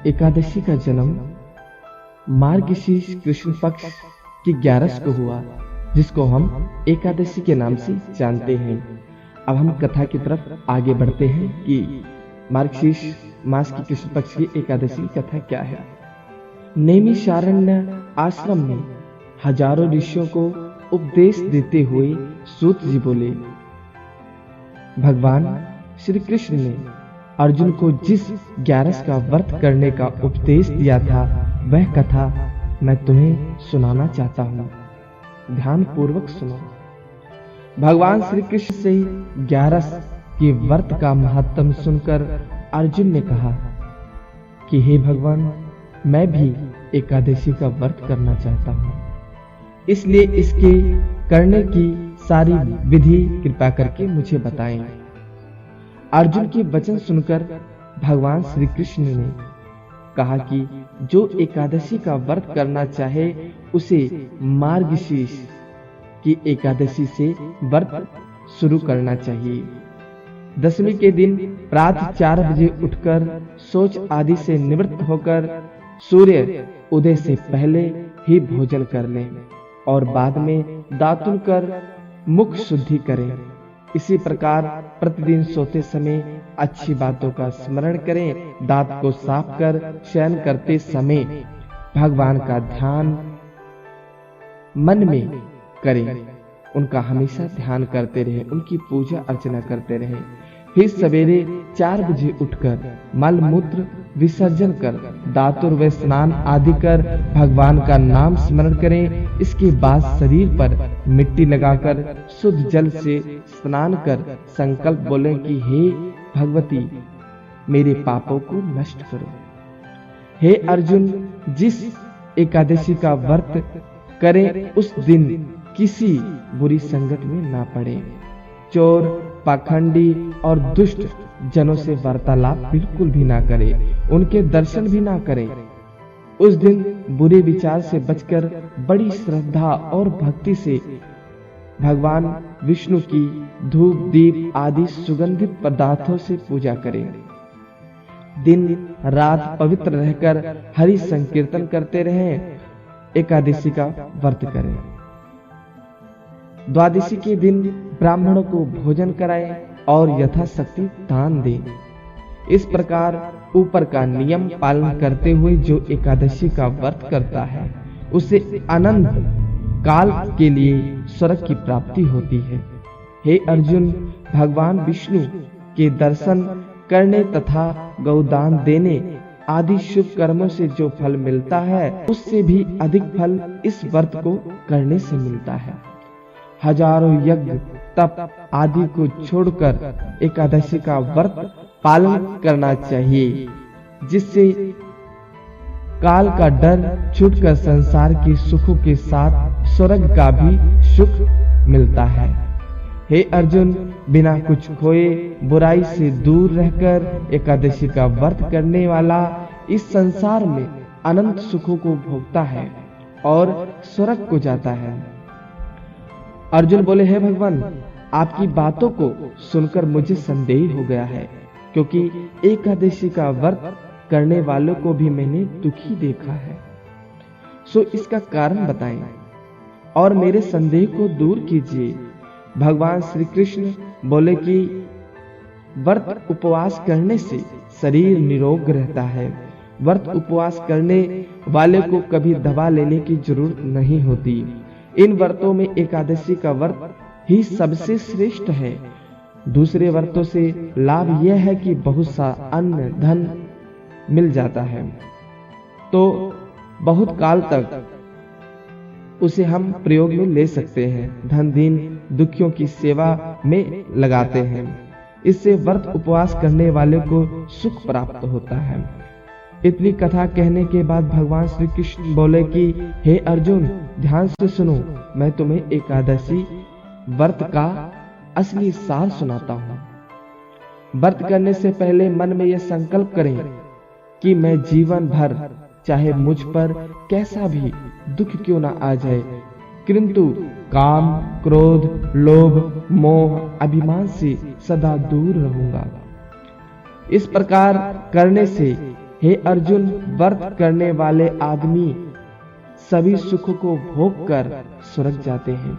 एकादशी का जन्म मार्गशीर्ष कृष्ण पक्ष की 11 को हुआ, जिसको हम एकादशी के नाम से जानते हैं। अब हम कथा की तरफ आगे बढ़ते हैं कि मार्गशीर्ष मास की कृष्ण पक्ष की एकादशी की कथा क्या है। नैमिषारण्य आश्रम में हजारों ऋषियों को उपदेश देते हुए सूत जी बोले, भगवान श्री कृष्ण ने अर्जुन को जिस 11 का व्रत करने का उपदेश दिया था, वह कथा मैं तुम्हें सुनाना चाहता हूँ। ध्यान पूर्वक सुनो। भगवान श्री कृष्ण से 11 के व्रत का महत्व सुनकर अर्जुन ने कहा कि हे भगवान, मैं भी एकादशी का व्रत करना चाहता हूँ, इसलिए इसके करने की सारी विधि कृपा करके मुझे बताएं। अर्जुन के वचन सुनकर भगवान श्री कृष्ण ने कहा कि जो एकादशी का व्रत करना चाहे उसे मार्गशीर्ष की एकादशी से व्रत शुरू करना चाहिए। दशमी के दिन प्रातः 4 बजे उठकर शौच आदि से निवृत्त होकर सूर्य उदय से पहले ही भोजन कर लें और बाद में दातुन कर मुख शुद्धि करें। इसी प्रकार प्रतिदिन सोते समय अच्छी बातों का स्मरण करें। दांत को साफ कर शयन करते समय भगवान का ध्यान मन में करें, उनका हमेशा ध्यान करते रहें, उनकी पूजा अर्चना करते रहें। फिर सवेरे 4 बजे उठकर मल मूत्र विसर्जन कर दातुर व स्नान आदि कर भगवान का नाम स्मरण करें। इसके बाद शरीर पर मिट्टी लगाकर शुद्ध जल से स्नान कर संकल्प बोलें कि हे भगवती, मेरे पापों को नष्ट करो। हे अर्जुन, जिस एकादशी का व्रत करें उस दिन किसी बुरी संगत में ना पड़े। चोर, पाखंडी और दुष्ट जनों से वार्तालाप बिल्कुल भी ना करें, उनके दर्शन भी ना करें। उस दिन बुरे विचार से बचकर बड़ी श्रद्धा और भक्ति से भगवान विष्णु की धूप दीप आदि सुगंधित पदार्थों से पूजा करें। दिन रात पवित्र रहकर हरि संकीर्तन करते रहें। एकादशी का व्रत करें। द्वादशी के दिन ब्राह्मणों को भोजन कराएं और यथाशक्ति दान दें। इस प्रकार ऊपर का नियम पालन करते हुए जो एकादशी का व्रत करता है उसे अनंत काल के लिए स्वर्ग की प्राप्ति होती है। हे अर्जुन, भगवान विष्णु के दर्शन करने तथा गौदान देने आदि शुभ कर्मों से जो फल मिलता है उससे भी अधिक फल इस व्रत को करने से मिलता है। हजारों यज्ञ तप आदि को छोड़कर एकादशी का व्रत पालन करना चाहिए, जिससे काल का डर छूटकर संसार के सुखों के साथ स्वर्ग का भी सुख मिलता है। हे अर्जुन, बिना कुछ खोए बुराई से दूर रहकर एकादशी का व्रत करने वाला इस संसार में अनंत सुखों को भोगता है और स्वर्ग को जाता है। अर्जुन बोले, हे भगवान, आपकी बातों को सुनकर मुझे संदेह हो गया है, क्योंकि एकादशी का व्रत करने वालों को भी मैंने दुखी देखा है। सो इसका कारण बताएं और मेरे संदेह को दूर कीजिए। भगवान श्री कृष्ण बोले कि व्रत उपवास करने से शरीर निरोग रहता है। व्रत उपवास करने वाले को कभी दवा लेने की जरूरत नहीं होती। इन व्रतों में एकादशी का व्रत ही सबसे श्रेष्ठ है। दूसरे व्रतों से लाभ यह है कि बहुत सा अन्न धन मिल जाता है, तो बहुत काल तक उसे हम प्रयोग में ले सकते हैं। धन दीन दुखियों की सेवा में लगाते हैं। इससे व्रत उपवास करने वाले को सुख प्राप्त होता है। इतनी कथा कहने के बाद भगवान श्री कृष्ण बोले कि हे अर्जुन, ध्यान से सुनो, मैं तुम्हें एकादशी व्रत का असली सार सुनाता हूँ। व्रत करने से पहले मन में यह संकल्प करें कि मैं जीवन भर चाहे मुझ पर कैसा भी दुख क्यों ना आ जाए, किंतु काम, क्रोध, लोभ, मोह, अभिमान से सदा दूर रहूंगा। इस प्रकार करने से हे अर्जुन, व्रत करने वाले आदमी सभी सुख को भोग कर स्वर्ग जाते हैं।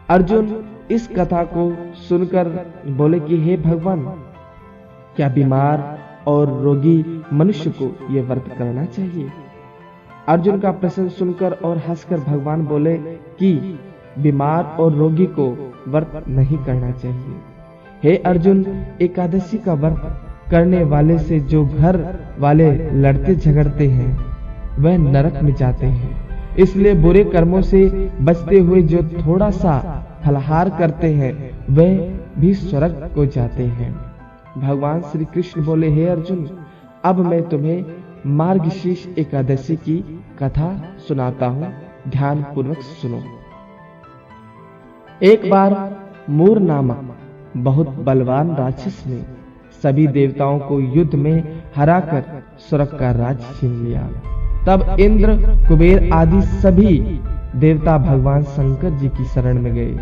अर्जुन इस कथा को सुनकर बोले कि हे भगवान, क्या बीमार और रोगी मनुष्य को यह व्रत करना चाहिए? अर्जुन का प्रश्न सुनकर और हंसकर भगवान बोले कि बीमार और रोगी को व्रत नहीं करना चाहिए। हे अर्जुन, एकादशी का व्रत करने वाले से जो घर वाले लड़ते झगड़ते हैं वह नरक में जाते हैं। इसलिए बुरे कर्मों से बचते हुए जो थोड़ा सा फलाहार करते हैं वह भी स्वर्ग को जाते हैं। भगवान श्री कृष्ण बोले, हे अर्जुन, अब मैं तुम्हें मार्गशीर्ष एकादशी की कथा सुनाता हूँ, ध्यान पूर्वक सुनो। एक बार मूर नामक बहुत बलवान राक्षस ने सभी देवताओं को युद्ध में हराकर स्वर्ग का राज छीन लिया। तब इंद्र, कुबेर आदि सभी देवता भगवान शंकर जी की शरण में गए।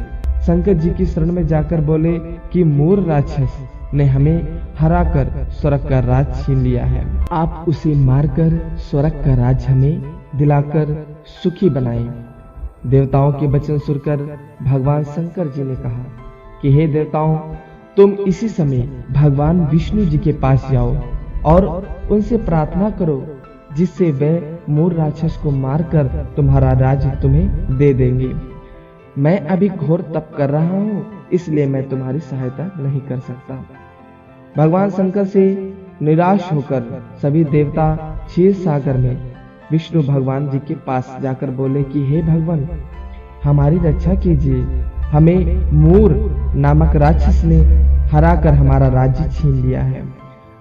शंकर जी की शरण में जाकर बोले कि मूर राक्षस ने हमें हराकर स्वर्ग का राज छीन लिया है। आप उसे मारकर स्वर्ग का राज हमें दिलाकर सुखी बनाएं। देवताओं के वचन सुनकर भगवान शंकर जी ने कहा कि हे देवताओं, तुम इसी समय भगवान विष्णु जी के पास जाओ और उनसे प्रार्थना करो, जिससे वे मूर राक्षस को मारकर तुम्हारा राज्य तुम्हें दे देंगे। मैं अभी घोर तप कर रहा हूँ, इसलिए मैं तुम्हारी सहायता नहीं कर सकता। भगवान शंकर से निराश होकर सभी देवता क्षीर सागर में विष्णु भगवान जी के पास जाकर बोले कि हे भगवान, हमारी रक्षा कीजिए। हमें मूर नामक राक्षस ने हराकर हमारा राज्य छीन लिया है।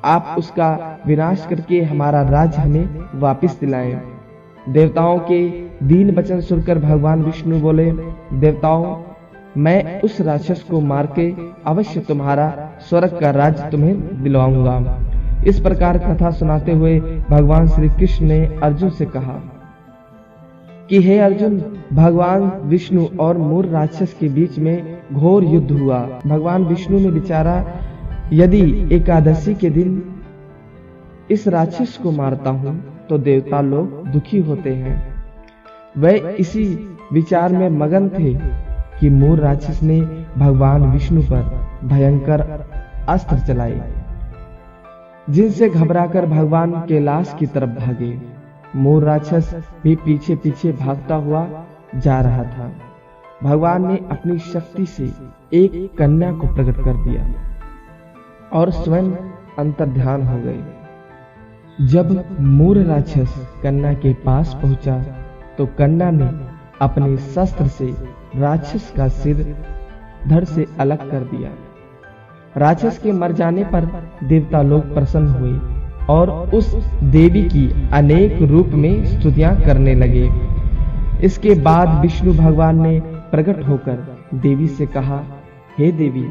आप उसका विनाश करके हमारा राज्य हमें वापस दिलाएं। देवताओं के दीन वचन सुनकर भगवान विष्णु बोले, देवताओं, मैं उस राक्षस को मार के अवश्य तुम्हारा स्वर्ग का राज्य तुम्हें दिलवाऊंगा। इस प्रकार कथा सुनाते हुए भगवान श्री कृष्ण ने अर्जुन से कहा कि हे अर्जुन, भगवान विष्णु और मूर राक्षस के बीच में घोर युद्ध हुआ। भगवान विष्णु ने विचारा, यदि एकादशी के दिन इस राक्षस को मारता हूं तो देवता लोग दुखी होते हैं। वह इसी विचार में मगन थे कि मूर राक्षस ने भगवान विष्णु पर भयंकर अस्त्र चलाए, जिनसे घबराकर भगवान कैलाश की तरफ भागे। मूर राक्षस भी पीछे पीछे भागता हुआ जा रहा था। भगवान ने अपनी शक्ति से एक कन्या को प्रकट कर दिया और स्वयं अंतर्ध्यान हो गए। जब मूर राक्षस कन्या के पास पहुंचा तो कन्या ने अपने शस्त्र से राक्षस का सिर धड़ से अलग कर दिया। राक्षस के मर जाने पर देवता लोग प्रसन्न हुए और उस देवी की अनेक रूप में स्तुतियां करने लगे। इसके बाद विष्णु भगवान ने प्रकट होकर देवी से कहा, हे देवी,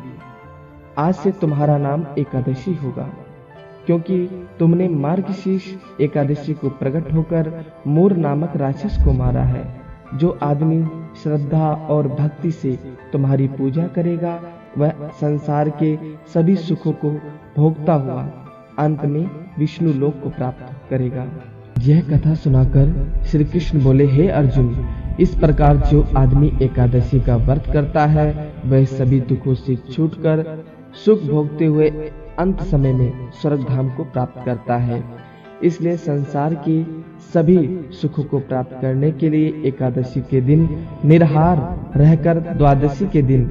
आज से तुम्हारा नाम एकादशी होगा, क्योंकि तुमने मार्गशीर्ष एकादशी को प्रकट होकर मूर नामक राक्षस को मारा है। जो आदमी श्रद्धा और भक्ति से तुम्हारी पूजा करेगा वह संसार के सभी सुखों को भोगता हुआ अंत में विष्णु लोक को प्राप्त करेगा। यह कथा सुनाकर श्री कृष्ण बोले, हे अर्जुन, इस प्रकार जो आदमी एकादशी का व्रत करता है वह सभी दुखों से छूटकर सुख भोगते हुए अंत समय में स्वर्ग धाम को प्राप्त करता है। इसलिए संसार के सभी सुखों को प्राप्त करने के लिए एकादशी के दिन निराहार रहकर द्वादशी के दिन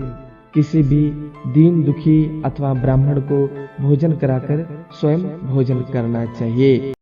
किसी भी दीन दुखी अथवा ब्राह्मण को भोजन कराकर स्वयं भोजन करना चाहिए।